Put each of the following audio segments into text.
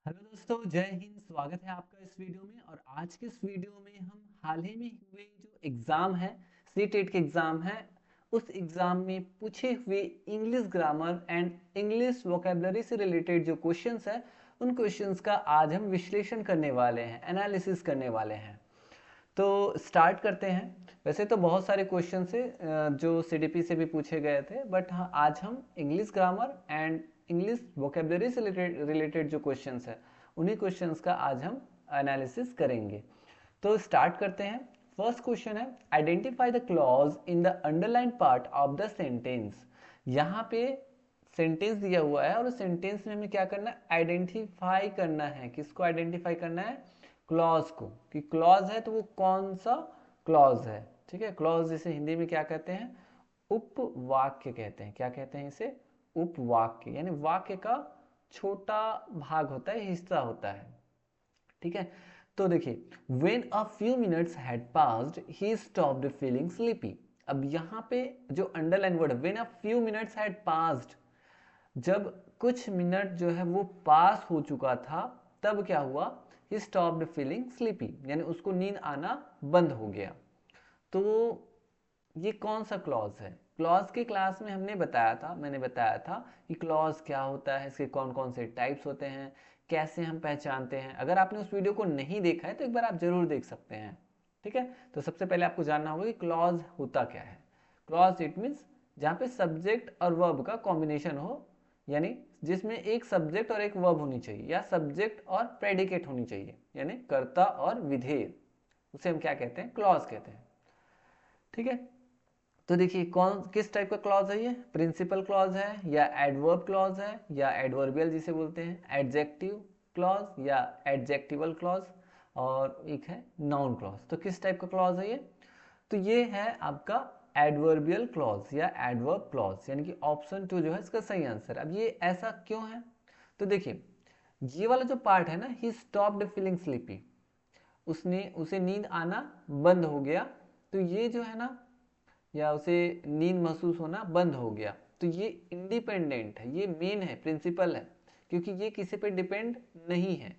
Hello दोस्तों, जय हिंद। स्वागत है आपका इस वीडियो में। और आज के इस वीडियो में हम हाल ही में हुए जो एग्ज़ाम है, सी टेट के एग्ज़ाम है, उस एग्ज़ाम में पूछे हुए English grammar and English vocabulary से रिलेटेड जो क्वेश्चंस है, उन क्वेश्चंस का आज हम विश्लेषण करने वाले हैं, एनालिसिस करने वाले हैं। तो स्टार्ट करते हैं। वैसे तो बहुत सारे क्वेश्चन से जो सीडीपी से भी पूछे गए थे, बट हाँ, आज हम English grammar and English vocabulary से रिलेटेड जो क्वेश्चंस है, उन्हीं क्वेश्चंस का आज हम एनालिसिस करेंगे। तो स्टार्ट करते हैं। फर्स्ट क्वेश्चन है, identify the clause in the underline part of the sentence. यहाँ पे सेंटेंस दिया हुआ है और सेंटेंस में हमें क्या करना है, आइडेंटिफाई करना है। किसको आइडेंटिफाई करना है? क्लॉज को। कि क्लॉज है तो वो कौन सा क्लॉज है। ठीक है, क्लॉज जिसे हिंदी में क्या कहते हैं? उपवाक्य कहते हैं। क्या कहते हैं इसे? उपवाक्य। यानी वाक्य का छोटा भाग होता है, हिस्सा होता है। ठीक है, तो देखिए, when a few minutes had passed he stopped feeling sleepy। अब यहाँ पे जो अंडरलाइन वर्ड है, when a few minutes had passed, जब कुछ मिनट जो है वो पास हो चुका था, तब क्या हुआ? ही स्टॉप्ड फीलिंग स्लीपी, यानी उसको नींद आना बंद हो गया। तो ये कौन सा क्लॉज है? क्लॉज के क्लास में मैंने बताया था कि क्लॉज क्या होता है, इसके कौन कौन से टाइप्स होते हैं, कैसे हम पहचानते हैं। अगर आपने उस वीडियो को नहीं देखा है तो एक बार आप जरूर देख सकते हैं। ठीक है, तो सबसे पहले आपको जानना होगा कि क्लॉज होता क्या है। क्लॉज इट मीन्स जहाँ पे सब्जेक्ट और वर्ब का कॉम्बिनेशन हो, यानी जिसमें एक सब्जेक्ट और एक वर्ब होनी चाहिए, या सब्जेक्ट और प्रेडिकेट होनी चाहिए, यानी कर्ता और विधेय, उसे हम क्या कहते हैं? क्लॉज कहते हैं। ठीक है, तो देखिए कौन किस टाइप का क्लॉज है ये? प्रिंसिपल क्लॉज है, या एडवर्ब क्लॉज है, या एडवर्बियल जिसे बोलते हैं, एडजेक्टिव क्लॉज या एडजेक्टिवल क्लॉज, और एक है नाउन क्लॉज। तो किस टाइप का क्लॉज है ये? तो ये है आपका एडवर्बियल क्लॉज या एडवर्ब क्लॉज, यानी कि ऑप्शन 2 जो है इसका सही आंसर। अब ये ऐसा क्यों है? तो देखिए, ये वाला जो पार्ट है ना, ही स्टॉप्ड फीलिंग स्लीपी, उसने उसे नींद आना बंद हो गया। तो ये जो है ना, या उसे नींद महसूस होना बंद हो गया, तो ये इंडिपेंडेंट है, ये मेन है, प्रिंसिपल है, क्योंकि ये किसी पे डिपेंड नहीं है।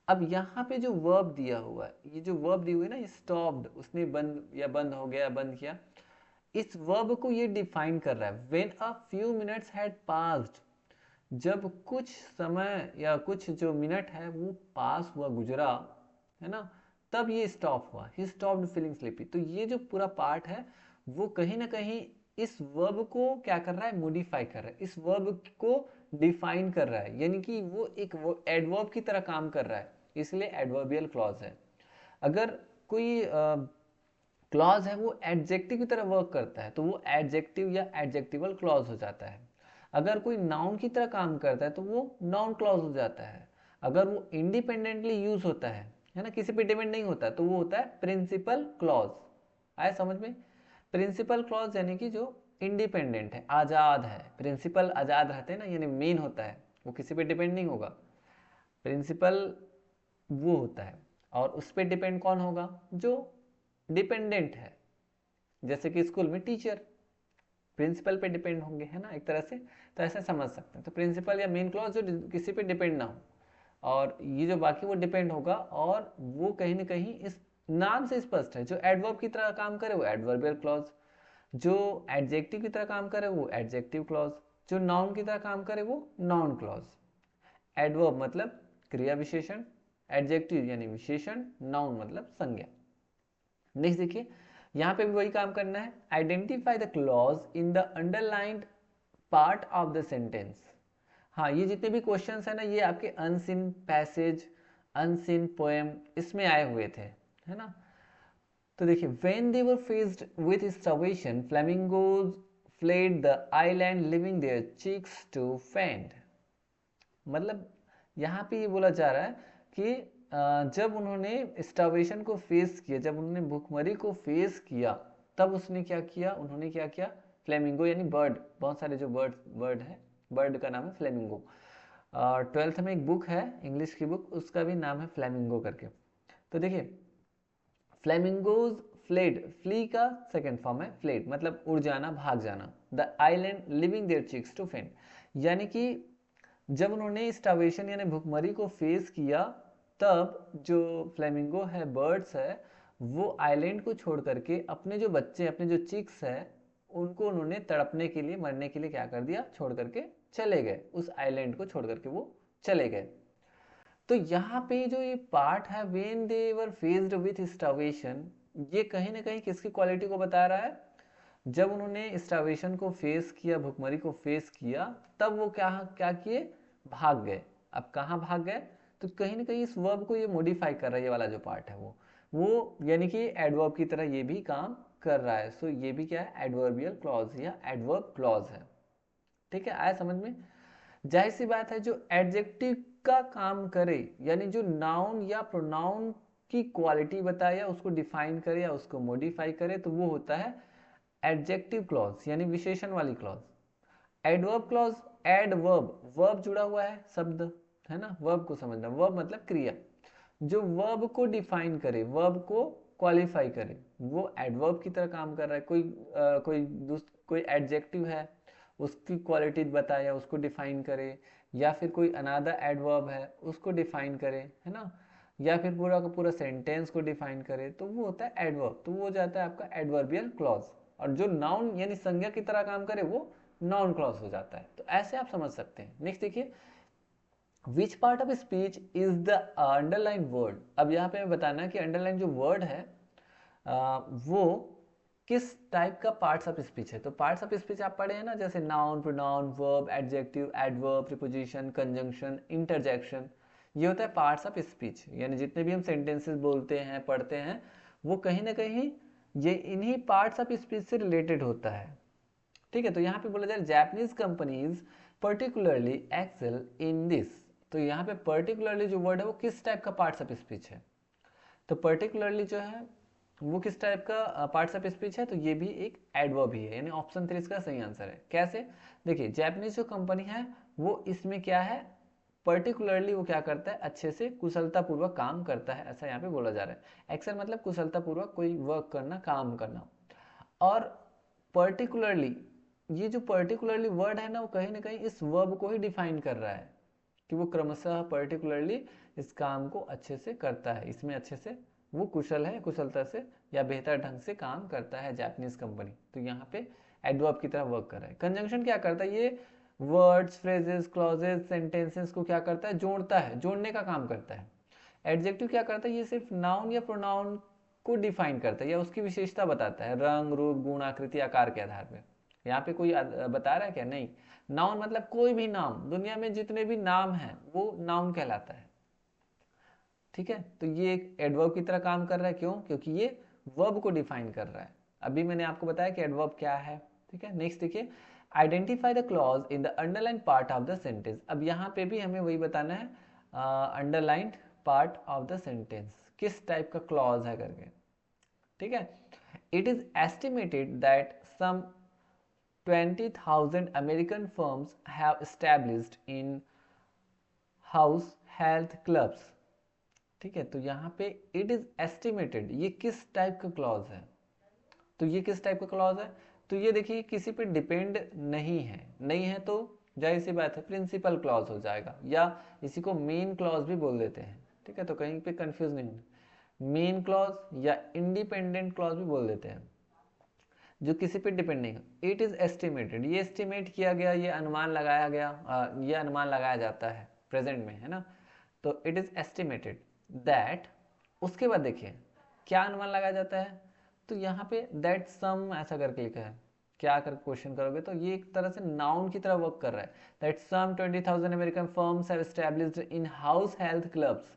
अब यहाँ पे जो वर्ब दिया हुआ है, ये जो वर्ब दी हुई है ना, स्टॉप्ड, उसने बंद या बंद हो गया, बंद किया, इस वर्ब को ये डिफाइन कर रहा है। When a few minutes had passed, जब कुछ समय या कुछ जो मिनट है वो पास हुआ, गुजरा, है ना, तब ये स्टॉप हुआ, ही स्टॉप्ड फीलिंग स्लीपी। तो ये जो पूरा पार्ट है वो कहीं ना कहीं इस वर्ब को क्या कर रहा है? मॉडिफाई कर रहा है, इस वर्ब को डिफाइन कर रहा है, यानी कि वो एक एडवर्ब की तरह काम कर रहा है, इसलिए एडवर्बियल क्लॉज है। अगर कोई क्लॉज है वो एडजेक्टिव की तरह वर्क करता है तो वो एडजेक्टिव या एडजेक्टिवल क्लॉज हो जाता है। अगर कोई नाउन की तरह काम करता है तो वो नाउन क्लॉज हो जाता है। अगर वो इंडिपेंडेंटली यूज होता है ना, किसी पे डिपेंड नहीं होता, तो वो होता है प्रिंसिपल क्लॉज। आया समझ में? प्रिंसिपल क्लॉज यानी कि जो इंडिपेंडेंट है, आजाद है। प्रिंसिपल आजाद रहते हैं ना, यानी मेन होता है, वो किसी पे डिपेंड नहीं होगा। प्रिंसिपल वो होता है, और उस पर डिपेंड कौन होगा? जो डिपेंडेंट है। जैसे कि स्कूल में टीचर प्रिंसिपल पे डिपेंड होंगे, है ना, एक तरह से। तो ऐसे समझ सकते हैं। तो प्रिंसिपल या मेन क्लॉज जो किसी पे डिपेंड ना हो, और ये जो बाकी वो डिपेंड होगा, और वो कहीं ना कहीं इस नाम से स्पष्ट है। जो एडवर्ब की तरह काम करे वो एडवर्बियल क्लॉज, जो एडजेक्टिव की तरह काम करे वो एडजेक्टिव क्लॉज, जो नाउन की तरह काम करे वो नाउन क्लॉज। एडवर्ब मतलब क्रिया विशेषण, एडजेक्टिव यानी विशेषण, नाउन मतलब संज्ञा। नेक्स्ट देखिए, यहां पे भी वही काम करना है। Identify the clause in the underlined part of the sentence. हाँ, ये जितने भी क्वेश्चंस है ना, ये आपके अनसीन पैसेज, अनसीन पोएम, इसमें आए हुए थे, है ना। तो देखिए, when they were faced with starvation flamingos fled the island leaving their chicks to fend. मतलब यहाँ पे ये बोला जा रहा है कि जब उन्होंने स्टार्वेशन को फेस किया, जब उन्होंने भूखमरी को फेस किया, तब उसने क्या किया, उन्होंने क्या किया? फ्लेमिंगो यानी बर्ड, बहुत सारे जो बर्ड बर्ड है, बर्ड का नाम है फ्लेमिंगो। 12th में एक बुक है, इंग्लिश की बुक, उसका भी नाम है फ्लेमिंगो करके। तो देखिए, फ्लेमिंगोज फ्लेड, फ्ली का सेकेंड फॉर्म है फ्लेड, मतलब उड़ जाना, भाग जाना। The island leaving their chicks to fend, यानी कि जब उन्होंने स्टार्वेशन यानी भुखमरी को फेस किया, तब जो फ्लेमिंगो है, बर्ड्स है, वो आइलैंड को छोड़ करके अपने जो बच्चे, अपने जो चिक्स है, उनको उन्होंने तड़पने के लिए, मरने के लिए क्या कर दिया, छोड़ करके चले गए, उस आइलैंड को छोड़ करके वो चले गए। तो यहाँ पे जो ये पार्ट है, when they were faced with starvation, ये कहीं ना कहीं किसकी क्वालिटी को बता रहा है? जब उन्होंने स्टार्वेशन को फेस किया, भुखमरी को फेस किया, तब वो क्या क्या किए, भाग गए। अब कहाँ भाग गए? तो कहीं ना कहीं इस वर्ब को ये मॉडिफाई कर रहा है, ये वाला जो पार्ट है वो यानी कि एडवर्ब की तरह ये भी काम कर रहा है। सो ये भी क्या है, एडवर्बियल क्लॉज या एडवर्ब क्लॉज है। ठीक है, आया समझ में? जाहिर सी बात है, जो एडजेक्टिव का काम करे, यानी जो नाउन या प्रोनाउन की क्वालिटी बताए या उसको डिफाइन करे या उसको मॉडिफाई करे, तो वो होता है एडजेक्टिव क्लॉज यानी विशेषण वाली clause. Adverb clause, adverb, verb जुड़ा हुआ है, शब्द है ना, वर्ब को समझना, वर्ब मतलब क्रिया, जो वर्ब को डिफाइन करे, वर्ब को क्वालिफाई करे, वो एडवर्ब की तरह काम कर रहा है। कोई एडजेक्टिव है, उसकी क्वालिटी बताए या उसको डिफाइन करे, या फिर कोई अनादर एडवर्ब है उसको डिफाइन करे, है ना, या फिर पूरा का पूरा सेंटेंस को डिफाइन करे, तो वो होता है एडवर्ब। तो वो जाता है आपका एडवर्बियल क्लॉज। और जो नाउन यानी संज्ञा की तरह काम करे वो नाउन क्लॉज हो जाता है। तो ऐसे आप समझ सकते हैं। नेक्स्ट देखिए, which part of speech is the underline word. अब यहाँ पे बताना है कि अंडरलाइन जो वर्ड है वो किस टाइप का पार्ट्स ऑफ स्पीच है। तो पार्ट्स ऑफ स्पीच आप पढ़े हैं ना, जैसे noun, pronoun, verb, adjective, adverb, preposition, conjunction, interjection, ये होता है पार्ट्स ऑफ स्पीच। यानी जितने भी हम सेंटेंसेस बोलते हैं, पढ़ते हैं, वो कहीं ना कहीं ये इन्हीं पार्ट्स ऑफ स्पीच से रिलेटेड होता है। ठीक है, तो यहाँ पे बोला जाए Japanese companies particularly excel in this. तो यहाँ पे पर्टिकुलरली जो वर्ड है वो किस टाइप का पार्ट्स ऑफ स्पीच है? तो पर्टिकुलरली जो है वो किस टाइप का पार्ट्स ऑफ स्पीच है? तो ये भी एक एडवर्ब ही है, यानी ऑप्शन 3 इसका सही आंसर है। कैसे? देखिए, जापानीज जो कंपनी है वो इसमें क्या है, पर्टिकुलरली वो क्या करता है, अच्छे से कुशलतापूर्वक काम करता है, ऐसा यहाँ पे बोला जा रहा है। एक्सेल मतलब कुशलतापूर्वक कोई वर्क करना, काम करना। और पर्टिकुलरली, ये जो पर्टिकुलरली वर्ड है ना, वो कहीं ना कहीं इस वर्ब को ही डिफाइन कर रहा है कि वो क्रमशः पर्टिकुलरली इस काम को अच्छे से करता है, इसमें अच्छे से वो कुशल है, कुशलता से या बेहतर ढंग से काम करता है जापानीज कंपनी। तो यहाँ पे एडवर्ब की तरह वर्क कर रहा है। कंजंक्शन क्या करता है? ये वर्ड्स, फ्रेजेस, क्लॉजेस, सेंटेंसेस को क्या करता है, जोड़ता है, जोड़ने का काम करता है। एडजेक्टिव क्या करता है? ये सिर्फ नाउन या प्रोनाउन को डिफाइन करता है या उसकी विशेषता बताता है, रंग, रूप, गुण, आकृति, आकार के आधार पर। यहाँ पे कोई बता रहा है क्या? नहीं। नाउन मतलब कोई भी नाम, दुनिया में जितने भी नाम हैं वो नाउन कहलाता है। ठीक है, तो ये एक एडवर्ब की तरह काम कर रहा है। क्यों? क्योंकि ये वर्ब को डिफाइन कर रहा है। अभी मैंने आपको बताया कि एडवर्ब क्या है। ठीक है, नेक्स्ट देखिए, identify the clause in the underline part of the sentence. अब यहाँ पे भी हमें वही बताना है, underlined part of the sentence किस टाइप का क्लॉज है करके। ठीक है, it is estimated that some 20,000 American firms have established in house health clubs। ठीक है, तो यहाँ पे इट इज एस्टिमेटेड, ये किस टाइप का क्लॉज है? तो ये किस टाइप का क्लॉज है? तो ये देखिए किसी पे डिपेंड नहीं है, नहीं है तो जाहिर सी बात है प्रिंसिपल क्लॉज हो जाएगा, या इसी को मेन क्लॉज भी बोल देते हैं। ठीक है, तो कहीं पे कंफ्यूज नहीं होना, मेन क्लॉज या इंडिपेंडेंट क्लॉज भी बोल देते हैं, जो किसी पे डिपेंड नहीं है। इट इज एस्टिमेटेड, ये एस्टिमेट किया गया, ये अनुमान लगाया गया, ये अनुमान लगाया जाता है प्रेजेंट में, है ना। तो इट इज एस्टिमेटेड दैट, उसके बाद देखिए क्या अनुमान लगाया जाता है। तो यहाँ पे दैट सम ऐसा करके लिखा है, क्या कर क्वेश्चन करोगे तो ये एक तरह से नाउन की तरह वर्क कर रहा है। That some 20,000 American firms have established in house health clubs,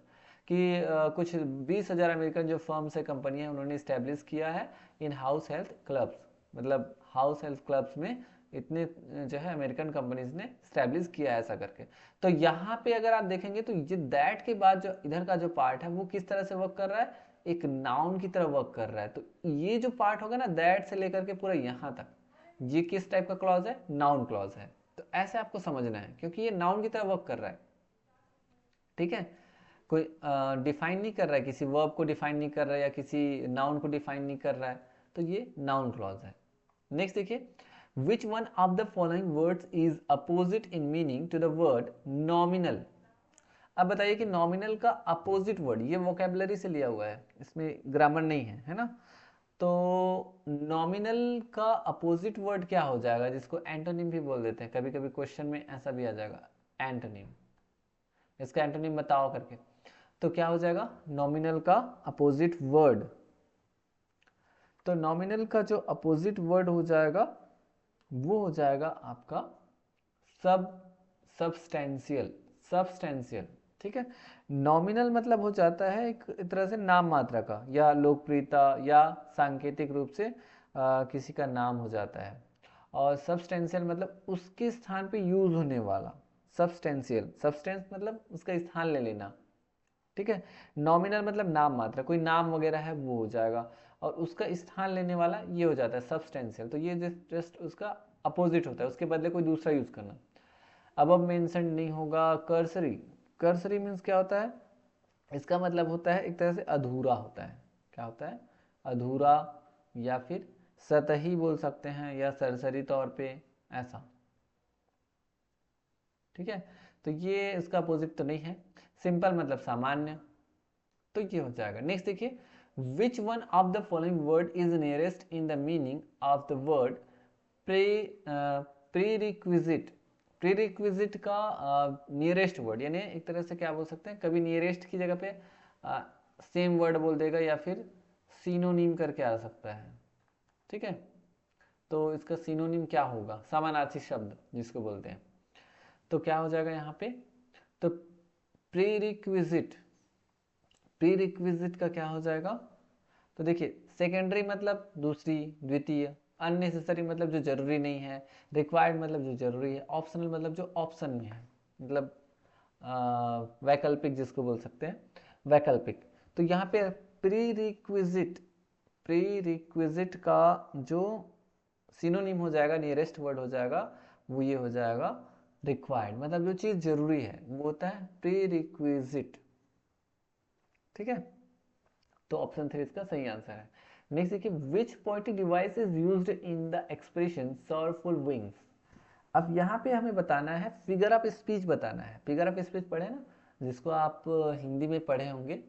कि कुछ 20,000 अमेरिकन जो फर्म्स है, कंपनियां, उन्होंने स्टैब्लिश किया है इन हाउस हेल्थ क्लब्स, मतलब हाउस हेल्थ क्लब्स में इतने जो है अमेरिकन कंपनीज ने स्टैब्लिश किया है, ऐसा करके। तो यहाँ पे अगर आप देखेंगे तो ये दैट के बाद जो इधर का जो पार्ट है वो किस तरह से वर्क कर रहा है, एक नाउन की तरह वर्क कर रहा है। तो ये जो पार्ट होगा ना, दैट से लेकर के पूरा यहाँ तक, ये किस टाइप का क्लॉज है? नाउन क्लॉज है। तो ऐसे आपको समझना है, क्योंकि ये नाउन की तरह वर्क कर रहा है। ठीक है, कोई डिफाइन नहीं कर रहा है, किसी वर्ब को डिफाइन नहीं कर रहा है या किसी नाउन को डिफाइन नहीं कर रहा है, तो ये नाउन क्लॉज है। नेक्स्ट देखिए, which one of the following words is opposite in meaning to the word nominal. अब बताइए कि नॉमिनल का अपोजिट वर्ड, ये वोकेबलरी से लिया हुआ है, इसमें ग्रामर नहीं है ना। तो नॉमिनल का अपोजिट वर्ड क्या हो जाएगा, जिसको एंटोनिम भी बोल देते हैं, कभी कभी क्वेश्चन में ऐसा भी आ जाएगा एंटोनिम, इसका एंटोनिम बताओ करके। तो क्या हो जाएगा नॉमिनल का अपोजिट वर्ड। तो नॉमिनल का जो अपोजिट वर्ड हो जाएगा वो हो जाएगा आपका सब सब्सटेंशियल। सब्सटेंशियल, ठीक है। नॉमिनल मतलब हो जाता है एक तरह से नाम मात्रा का, या लोकप्रियता या सांकेतिक रूप से किसी का नाम हो जाता है। और सब्सटेंशियल मतलब उसके स्थान पे यूज होने वाला। सब्सटेंशियल, सब्सटेंस मतलब उसका स्थान ले लेना, ठीक है। नॉमिनल मतलब नाम मात्रा, कोई नाम वगैरह है वो हो जाएगा, और उसका स्थान लेने वाला ये हो जाता है सब्सटेंशियल। तो ये जस्ट उसका अपोजिट होता है, उसके बदले कोई दूसरा यूज करना। अब मेंशन नहीं होगा कर्सरी। कर्सरी मीन्स क्या होता है, इसका मतलब होता है एक तरह से अधूरा होता है। क्या होता है, अधूरा, या फिर सतही बोल सकते हैं, या सरसरी तौर पे ऐसा, ठीक है। तो ये इसका अपोजिट तो नहीं है। सिंपल मतलब सामान्य, तो ये हो जाएगा। नेक्स्ट देखिए, which one of the following word is nearest in the meaning of the word prerequisite. Prerequisite का नियरेस्ट वर्ड, यानी एक तरह से क्या बोल सकते हैं, कभी नियरेस्ट की जगह पे सेम वर्ड बोल देगा, या फिर सिनोनिम करके आ सकता है, ठीक है। तो इसका सिनोनिम क्या होगा, समानार्थी शब्द जिसको बोलते हैं। तो क्या हो जाएगा यहाँ पे, तो प्रीरिक्विजिट, प्रीरिक्विजिट का क्या हो जाएगा, तो देखिए सेकेंडरी मतलब दूसरी, द्वितीय, अननेसेसरी मतलब जो जरूरी नहीं है, रिक्वायर्ड मतलब जो जरूरी है, ऑप्शनल मतलब जो ऑप्शन में है, मतलब वैकल्पिक जिसको बोल सकते हैं, वैकल्पिक। तो यहाँ पे प्री रिक्विजिट का जो सिनोनिम हो जाएगा, नियरेस्ट वर्ड हो जाएगा, वो ये हो जाएगा रिक्वायर्ड, मतलब जो चीज जरूरी है वो होता है प्री रिक्विजिट, ठीक है। तो ऑप्शन 3 इसका सही आंसर है। नेक्स्ट देखिए, which poetic device is used in the expression sorrowful wings. अब यहाँ पे हमें बताना है, फिगर ऑफ स्पीच बताना है। फिगर ऑफ स्पीच पढ़े ना, जिसको आप हिंदी में पढ़े होंगे,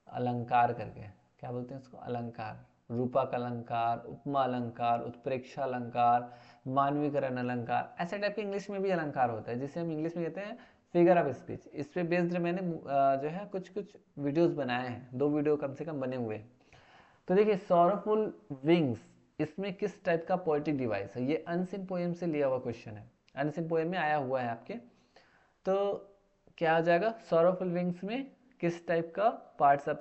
अलंकार करके, क्या बोलते हैं उसको, अलंकार, रूपक अलंकार, उपमा अलंकार, उत्प्रेक्षा अलंकार, मानवीकरण अलंकार, ऐसे टाइप के इंग्लिश में भी अलंकार होता है, जिसे हम इंग्लिश में कहते हैं फिगर ऑफ स्पीच। इस पे बेस्ड मैंने जो है कुछ कुछ वीडियोस बनाए हैं, 2 वीडियो कम से कम बने हुए हैं। तो देखिए सोरफुल विंग्स, इसमें किस टाइप का पोएटिक डिवाइस है, ये अनसिन पोएम से लिया हुआ क्वेश्चन है, अनसिन पोएम में आया हुआ है आपके। तो क्या आ जाएगा, सोरफुल विंग्स में किस टाइप का parts of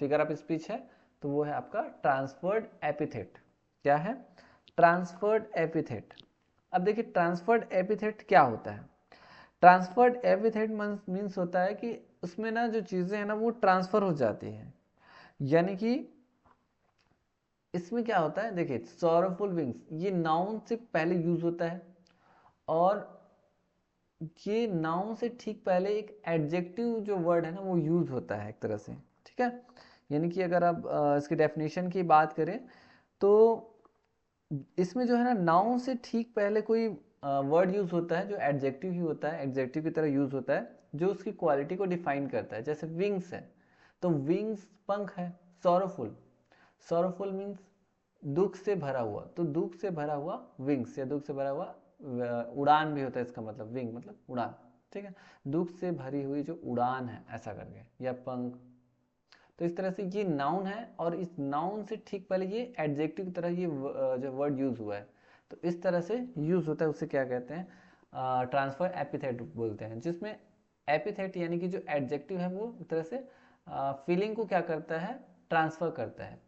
figure of speech है, तो वो है आपका ट्रांसफर्ड एपिथेट। क्या है, ट्रांसफर्ड एपिथेट। अब देखिए ट्रांसफर्ड एपिथेट क्या होता है। ट्रांसफर्ड एपिथेट मीन्स होता है कि उसमें ना जो चीजें हैं ना वो ट्रांसफर हो जाती हैं, यानी कि इसमें क्या होता है, देखिए सोरफुल विंग्स ये नाउन से पहले यूज होता है, और ये नाउन से ठीक पहले एक एडजेक्टिव जो वर्ड है ना वो यूज होता है एक तरह से, ठीक है। यानी कि अगर आप इसकी डेफिनेशन की बात करें, तो इसमें जो है ना नाउन से ठीक पहले कोई वर्ड यूज होता है जो एडजेक्टिव ही होता है, एडजेक्टिव की तरह यूज होता है, जो उसकी क्वालिटी को डिफाइन करता है। जैसे विंग्स है, तो विंग्स पंख है, सोरफुल, सोरफुल मीन्स दुख से भरा हुआ, तो दुख से भरा हुआ विंग्स, या दुख से भरा हुआ उड़ान भी होता है, इसका मतलब विंग मतलब उड़ान, ठीक है। दुख से भरी हुई जो उड़ान है ऐसा करके, या पंख। तो इस तरह से ये नाउन है, और इस नाउन से ठीक पहले ये एडजेक्टिव की तरह ये जो वर्ड यूज हुआ है, तो इस तरह से यूज होता है, उसे क्या कहते हैं, ट्रांसफर एपिथेट बोलते हैं, जिसमें एपिथेट यानी कि जो एडजेक्टिव है वो एक तरह से फीलिंग को क्या करता है, ट्रांसफर करता है।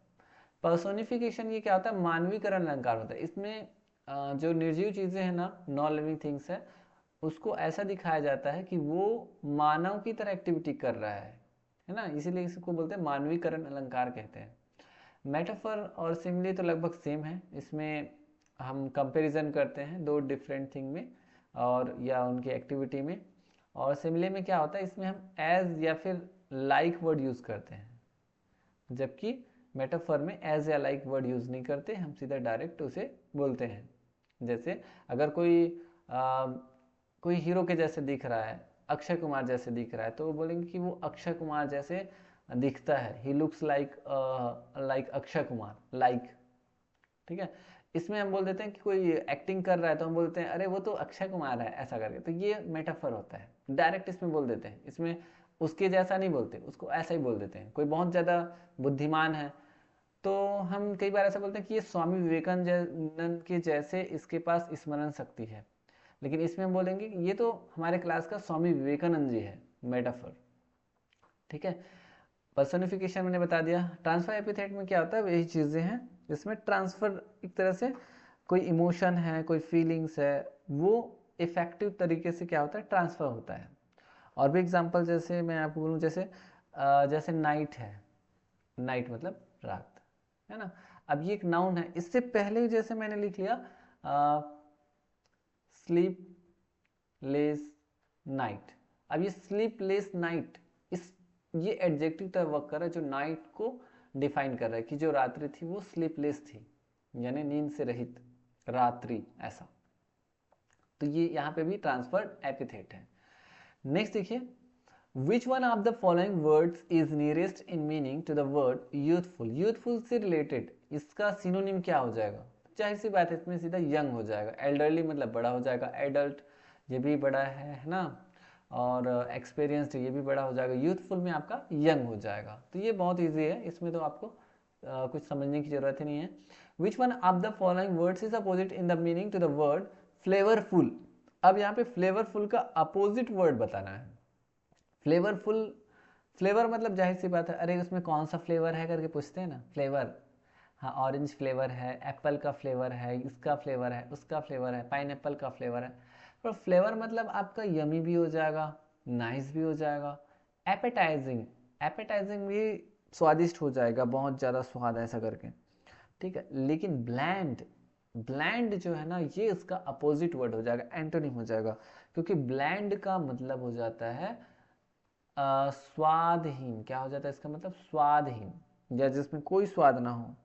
पर्सोनिफिकेशन ये क्या होता है, मानवीकरण अलंकार होता है। इसमें जो निर्जीव चीजें हैं ना, नॉन लिविंग थिंग्स है, उसको ऐसा दिखाया जाता है कि वो मानव की तरह एक्टिविटी कर रहा है ना, इसीलिए इसको बोलते हैं मानवीकरण अलंकार कहते हैं। मेटाफर और सिमिली तो लगभग सेम है, इसमें हम कंपैरिजन करते हैं दो डिफरेंट थिंग में, और या उनकी एक्टिविटी में। और सिमिली में क्या होता है, इसमें हम एज या फिर लाइक वर्ड यूज करते हैं, जबकि मेटाफर में एज या लाइक वर्ड यूज नहीं करते, हम सीधा डायरेक्ट उसे बोलते हैं, जैसे अगर कोई हीरो के जैसे दिख रहा है, अक्षय कुमार जैसे दिख रहा है, तो वो बोलेंगे कि वो अक्षय कुमार जैसे दिखता है, he looks like like Akshay Kumar, like. ठीक है, इसमें हम बोल देते हैं कि कोई एक्टिंग कर रहा है तो हम बोलते हैं अरे वो तो अक्षय कुमार है, ऐसा करके। तो ये मेटाफर होता है, डायरेक्ट इसमें बोल देते हैं, इसमें उसके जैसा नहीं बोलते, उसको ऐसा ही बोल देते हैं। कोई बहुत ज़्यादा बुद्धिमान है तो हम कई बार ऐसा बोलते हैं कि ये स्वामी विवेकानंद के जैसे इसके पास स्मरण शक्ति है, लेकिन इसमें हम बोलेंगे कि ये तो हमारे क्लास का स्वामी विवेकानंद जी है, मेटाफर। ठीक है, पर्सोनिफिकेशन मैंने बता दिया। ट्रांसफर एपिथेट में क्या होता है, वही चीज़ें हैं जिसमें ट्रांसफर एक तरह से कोई इमोशन है, कोई फीलिंग्स है, वो इफेक्टिव तरीके से क्या होता है, ट्रांसफर होता है। और भी एग्जांपल जैसे मैं आपको बोलूँ, जैसे नाइट है, नाइट मतलब रात, है ना। अब ये एक नाउन है, इससे पहले जैसे मैंने लिख लिया स्लीप लेस नाइट। अब ये स्लीप लेस नाइट, इस ये एडजेक्टिव तरह वर्क कर रहा है जो नाइट को डिफाइन कर रहा है कि जो रात्रि थी वो स्लीपलेस थी, यानी नींद से रहित रात्रि, ऐसा। तो ये यहाँ पे भी ट्रांसफर्ड एपिथेट है। नेक्स्ट देखिए, which one of the following words is nearest in meaning to the word youthful. Youthful से रिलेटेड इसका सिनोनिम क्या हो जाएगा, जाहिर सी बात है इसमें सीधा यंग हो जाएगा। एल्डरली मतलब बड़ा हो जाएगा, एडल्ट ये भी बड़ा है ना, और एक्सपीरियंस्ड ये भी बड़ा हो जाएगा। यूथफुल में आपका यंग हो जाएगा। तो ये बहुत ईजी है, इसमें तो आपको कुछ समझने की जरूरत ही नहीं है। Which one of the following words is opposite in the meaning to the word flavourful. अब यहाँ पे फ्लेवरफुल का अपोजिट वर्ड बताना है। फ्लेवरफुल, फ्लेवर मतलब जाहिर सी बात है, अरे उसमें कौन सा फ्लेवर है करके पूछते हैं ना, फ्लेवर। हाँ, ऑरेंज फ्लेवर है, एप्पल का फ्लेवर है, इसका फ्लेवर है, उसका फ्लेवर है, पाइनएप्पल का फ्लेवर है। पर फ्लेवर मतलब आपका यमी भी हो जाएगा, नाइस भी हो जाएगा, एपेटाइजिंग, एपेटाइजिंग भी स्वादिष्ट हो जाएगा, बहुत ज़्यादा स्वाद ऐसा करके। ठीक है, लेकिन ब्लैंड, ब्लैंड जो है ना, ये इसका अपोजिट वर्ड हो जाएगा, एंटोनिम हो जाएगा। क्योंकि ब्लैंड का मतलब हो जाता है स्वादहीन। क्या हो जाता है इसका मतलब, स्वादहीन, या जिसमें कोई स्वाद ना हो।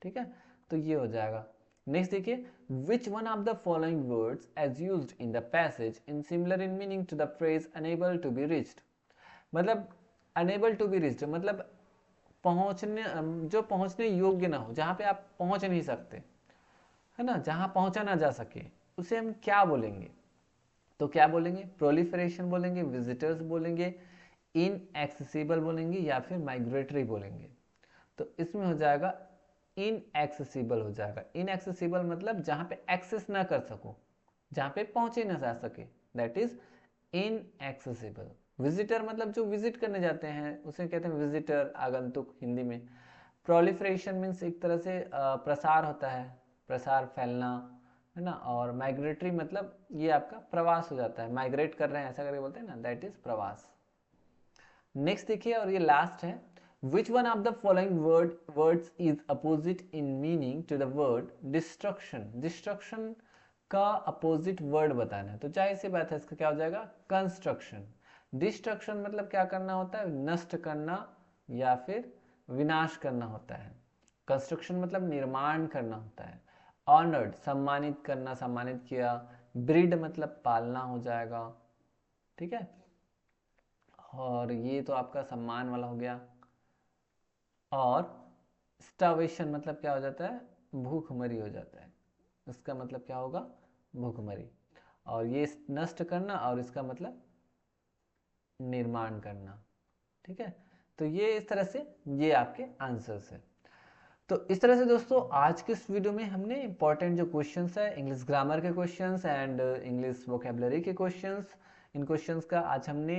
ठीक है, तो ये हो जाएगा। नेक्स्ट देखिए, which one of the following words as used in the passage in similar in meaning to the phrase unable to be reached. मतलब अनेबल टू बी रीच्ड मतलब पहुंचने, जो पहुंचने योग्य ना हो, जहां पे आप पहुंच नहीं सकते, है ना, जहां पहुंचा ना जा सके, उसे हम क्या बोलेंगे। तो क्या बोलेंगे, प्रोलिफरेशन बोलेंगे, विजिटर्स बोलेंगे, इनएक्सेसिबल बोलेंगे, या फिर माइग्रेटरी बोलेंगे। तो इसमें हो जाएगा इनएक्सेसिबल हो जाएगा। इनएक्सेसिबल मतलब जहां पे एक्सेस ना कर सको, जहां पे पहुंचे ना जा सके, दैट इज इनएक्सेसिबल। विजिटर मतलब जो विजिट करने जाते हैं उसे कहते हैं विजिटर, आगंतुक हिंदी में। प्रोलिफरेशन मीन्स एक तरह से प्रसार होता है, प्रसार, फैलना, है ना। और माइग्रेटरी मतलब ये आपका प्रवास हो जाता है, माइग्रेट कर रहे हैं ऐसा करके बोलते हैं ना, दैट इज प्रवास। नेक्स्ट देखिए, और ये लास्ट है, which one of the following words is opposite in meaning to the word destruction. Destruction का अपोजिट वर्ड बताना है, तो जाहिर सी बात है इसका क्या हो जाएगा, कंस्ट्रक्शन। डिस्ट्रक्शन मतलब क्या करना होता है, नष्ट करना या फिर विनाश करना होता है। कंस्ट्रक्शन मतलब निर्माण करना होता है। ऑनर्ड सम्मानित करना, सम्मानित किया। ब्रीड मतलब पालना हो जाएगा। ठीक है, और ये तो आपका सम्मान वाला हो गया। और स्टावेशन मतलब क्या हो जाता है, भूखमरी हो जाता है। इसका मतलब क्या होगा, भूखमरी। और ये नष्ट करना, और इसका मतलब निर्माण करना। ठीक है, तो ये इस तरह से ये आपके आंसर्स है। तो इस तरह से दोस्तों आज के इस वीडियो में हमने इंपॉर्टेंट जो क्वेश्चंस है, इंग्लिश ग्रामर के क्वेश्चंस एंड इंग्लिश वोकेबलरी के क्वेश्चंस, इन क्वेश्चंस का आज हमने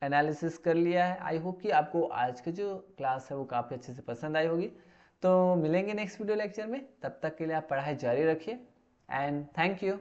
एनालिसिस कर लिया है। आई होप कि आपको आज की जो क्लास है वो काफ़ी अच्छे से पसंद आई होगी। तो मिलेंगे नेक्स्ट वीडियो लेक्चर में, तब तक के लिए आप पढ़ाई जारी रखिए एंड थैंक यू।